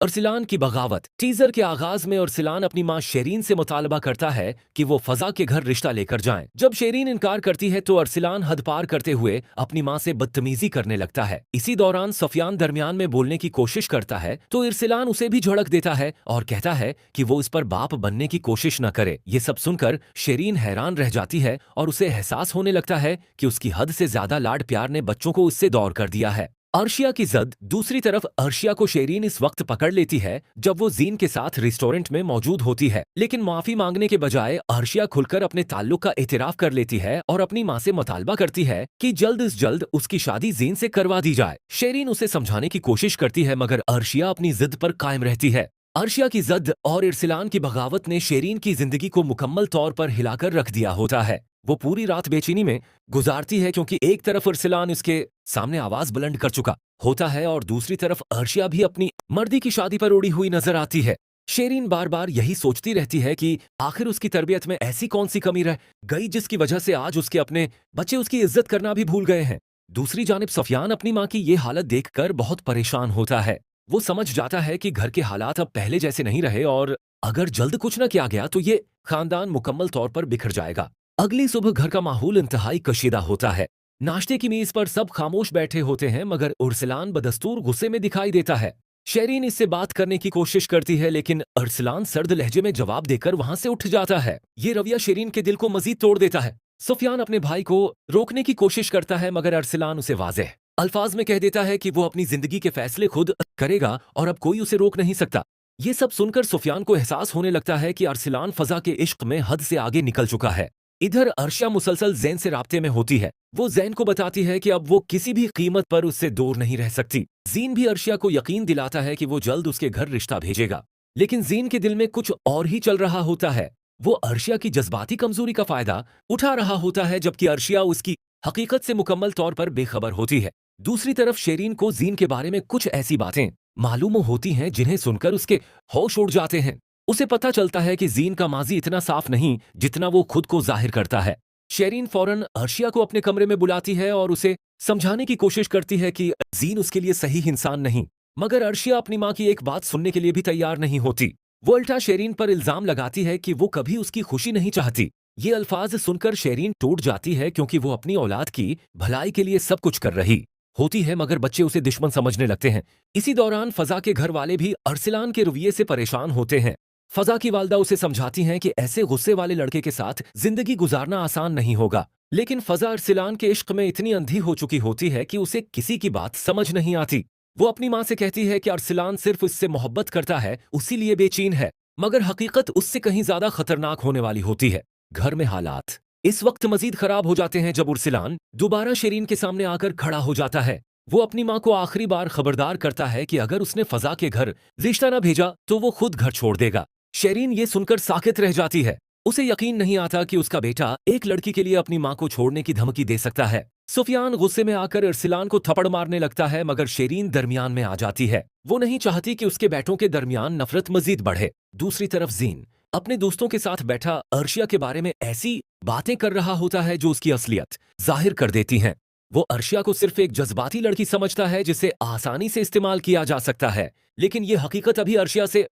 अरसलान की बगावत। टीजर के आगाज में अरसलान अपनी मां शेरीन से मुतालबा करता है कि वो फजा के घर रिश्ता लेकर जाएं। जब शेरीन इनकार करती है तो अरसलान हद पार करते हुए अपनी मां से बदतमीजी करने लगता है। इसी दौरान सफियान दरमियान में बोलने की कोशिश करता है तो अरसलान उसे भी झड़क देता है और कहता है कि वो इस पर बाप बनने की कोशिश न करे। ये सब सुनकर शेरीन हैरान रह जाती है और उसे एहसास होने लगता है कि उसकी हद से ज्यादा लाड प्यार ने बच्चों को उससे दौर कर दिया है। अर्शिया की जद। दूसरी तरफ अर्शिया को शेरीन इस वक्त पकड़ लेती है जब वो जीन के साथ रेस्टोरेंट में मौजूद होती है, लेकिन माफी मांगने के बजाय अर्शिया खुलकर अपने ताल्लुक का एतराफ कर लेती है और अपनी मां से मुतालबा करती है कि जल्द से जल्द उसकी शादी जीन से करवा दी जाए। शेरीन उसे समझाने की कोशिश करती है मगर अर्शिया अपनी जिद पर कायम रहती है। अर्शिया की जद और इरसलान की बगावत ने शेरीन की जिंदगी को मुकम्मल तौर पर हिलाकर रख दिया होता है। वो पूरी रात बेचैनी में गुजारती है क्योंकि एक तरफ इरसलान इसके सामने आवाज बुलंद कर चुका होता है और दूसरी तरफ अर्शिया भी अपनी मर्दी की शादी पर उड़ी हुई नजर आती है। शेरीन बार बार यही सोचती रहती है कि आखिर उसकी तरबियत में ऐसी कौन सी कमी रह गई जिसकी वजह से आज उसके अपने बच्चे उसकी इज्जत करना भी भूल गए हैं। दूसरी जानिब सफियान अपनी मां की ये हालत देखकर बहुत परेशान होता है। वो समझ जाता है कि घर के हालात अब पहले जैसे नहीं रहे और अगर जल्द कुछ न किया गया तो ये खानदान मुकम्मल तौर पर बिखर जाएगा। अगली सुबह घर का माहौल इंतहाई कशीदा होता है। नाश्ते की मेज पर सब खामोश बैठे होते हैं मगर उर्सलान बदस्तूर गुस्से में दिखाई देता है। शेरीन इससे बात करने की कोशिश करती है लेकिन अरसलान सर्द लहजे में जवाब देकर वहां से उठ जाता है। ये रवैया शेरीन के दिल को मजीद तोड़ देता है। सुफियान अपने भाई को रोकने की कोशिश करता है मगर अरसलान उसे वाज़ेह अल्फाज में कह देता है कि वो अपनी जिंदगी के फैसले खुद करेगा और अब कोई उसे रोक नहीं सकता। ये सब सुनकर सुफियान को एहसास होने लगता है कि अरसलान फजा के इश्क में हद से आगे निकल चुका है। इधर अर्शिया मुसलसल जैन से राब्ते में होती है। वो जैन को बताती है कि अब वो किसी भी कीमत पर उससे दूर नहीं रह सकती। जीन भी अर्शिया को यकीन दिलाता है कि वो जल्द उसके घर रिश्ता भेजेगा, लेकिन जीन के दिल में कुछ और ही चल रहा होता है। वो अर्शिया की जज्बाती कमजोरी का फायदा उठा रहा होता है जबकि अर्शिया उसकी हकीकत से मुकम्मल तौर पर बेखबर होती है। दूसरी तरफ शेरीन को जीन के बारे में कुछ ऐसी बातें मालूम होती हैं जिन्हें सुनकर उसके होश उड़ जाते हैं। उसे पता चलता है कि जीन का माजी इतना साफ नहीं जितना वो खुद को जाहिर करता है। शेरीन फौरन अर्शिया को अपने कमरे में बुलाती है और उसे समझाने की कोशिश करती है कि जीन उसके लिए सही इंसान नहीं, मगर अर्शिया अपनी मां की एक बात सुनने के लिए भी तैयार नहीं होती। वो उल्टा शेरीन पर इल्जाम लगाती है कि वो कभी उसकी खुशी नहीं चाहती। ये अल्फाज सुनकर शेरीन टूट जाती है क्योंकि वो अपनी औलाद की भलाई के लिए सब कुछ कर रही होती है मगर बच्चे उसे दुश्मन समझने लगते हैं। इसी दौरान फजा के घर वाले भी अरसलान के रवैये से परेशान होते हैं। फजा की वालदा उसे समझाती हैं कि ऐसे गुस्से वाले लड़के के साथ जिंदगी गुजारना आसान नहीं होगा, लेकिन फजा अरसलान के इश्क में इतनी अंधी हो चुकी होती है कि उसे किसी की बात समझ नहीं आती। वो अपनी मां से कहती है कि अरसलान सिर्फ उससे मोहब्बत करता है, उसी लिए बेचैन है, मगर हकीकत उससे कहीं ज्यादा खतरनाक होने वाली होती है। घर में हालात इस वक्त मजीद खराब हो जाते हैं जब उर्सलान दोबारा शेरीन के सामने आकर खड़ा हो जाता है। वो अपनी मां को आखिरी बार खबरदार करता है कि अगर उसने फजा के घर रिश्ता न भेजा तो वो खुद घर छोड़ देगा। शेरीन ये सुनकर साकित रह जाती है। उसे यकीन नहीं आता कि उसका बेटा एक लड़की के लिए अपनी मां को छोड़ने की धमकी दे सकता है। सुफियान गुस्से में आकर इरसलान को थप्पड़ मारने लगता है मगर शेरीन दरमियान में आ जाती है। वो नहीं चाहती कि उसके बेटों के दरमियान नफरत मजीद बढ़े। दूसरी तरफ जीन अपने दोस्तों के साथ बैठा अर्शिया के बारे में ऐसी बातें कर रहा होता है जो उसकी असलियत जाहिर कर देती हैं। वो अर्शिया को सिर्फ एक जज्बाती लड़की समझता है जिसे आसानी से इस्तेमाल किया जा सकता है, लेकिन ये हकीकत अभी अर्शिया से